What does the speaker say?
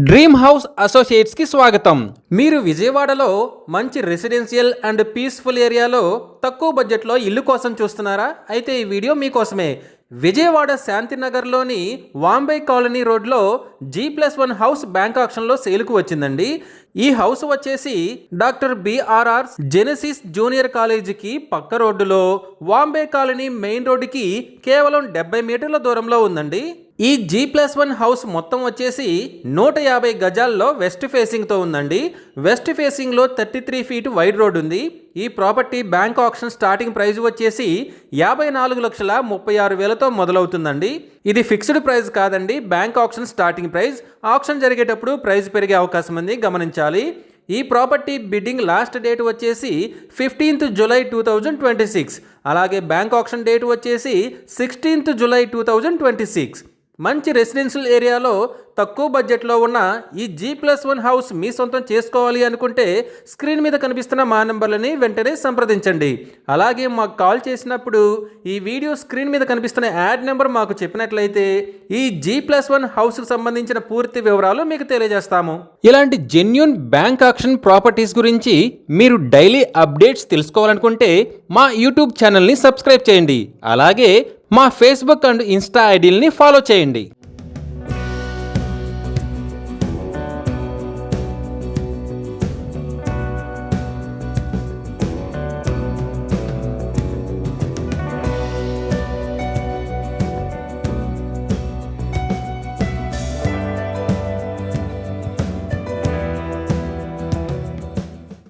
Dream house associates కి స్వాగతం. మీరు విజయవాడలో మంచి రెసిడెన్షియల్ అండ్ పీస్ఫుల్ ఏరియాలో తక్కువ బడ్జెట్లో ఇల్లు కోసం చూస్తున్నారా? అయితే ఈ వీడియో మీకోసమే. విజయవాడ శాంతినగర్లోని వాంబే కాలనీ రోడ్లో G+1 హౌస్ బ్యాంక్ ఆక్షన్లో సేల్కు వచ్చిందండి. ఈ హౌస్ వచ్చేసి డాక్టర్ బిఆర్ఆర్ జెనెసిస్ జూనియర్ కాలేజీకి పక్క రోడ్డులో వాంబే కాలనీ మెయిన్ రోడ్డుకి కేవలం 70 మీటర్ల దూరంలో ఉందండి. ఈ G+1 హౌస్ మొత్తం వచ్చేసి 150 గజాల్లో వెస్ట్ ఫేసింగ్తో ఉందండి. వెస్ట్ ఫేసింగ్లో 33 ఫీట్ వైడ్ రోడ్ ఉంది. ఈ property bank auction starting price వచ్చేసి 54,36,000తో మొదలవుతుందండి. ఇది ఫిక్స్డ్ ప్రైస్ కాదండి, bank auction starting price. Auction జరిగేటప్పుడు ప్రైస్ పెరిగే అవకాశం ఉంది, గమనించాలి. ఈ ప్రాపర్టీ బిడ్డింగ్ లాస్ట్ డేట్ వచ్చేసి 15th జూలై 2026. అలాగే బ్యాంక్ ఆక్షన్ డేట్ వచ్చేసి 16th జూలై 2026. మంచి రెసిడెన్షియల్ ఏరియాలో తక్కువ బడ్జెట్లో ఉన్న ఈ G+1 హౌస్ మీ సొంతం చేసుకోవాలి అనుకుంటే స్క్రీన్ మీద కనిపిస్తున్న మా నెంబర్లని వెంటనే సంప్రదించండి. అలాగే మాకు కాల్ చేసినప్పుడు ఈ వీడియో స్క్రీన్ మీద కనిపిస్తున్న యాడ్ నెంబర్ మాకు చెప్పినట్లయితే ఈ G+1 హౌస్కి సంబంధించిన పూర్తి వివరాలు మీకు తెలియజేస్తాము. ఇలాంటి జెన్యూన్ బ్యాంక్ ఆక్షన్ ప్రాపర్టీస్ గురించి మీరు డైలీ అప్డేట్స్ తెలుసుకోవాలనుకుంటే మా యూట్యూబ్ ఛానల్ని సబ్స్క్రైబ్ చేయండి. అలాగే మా ఫేస్బుక్ అండ్ ఇన్స్టా ఐడీలని ఫాలో చేయండి.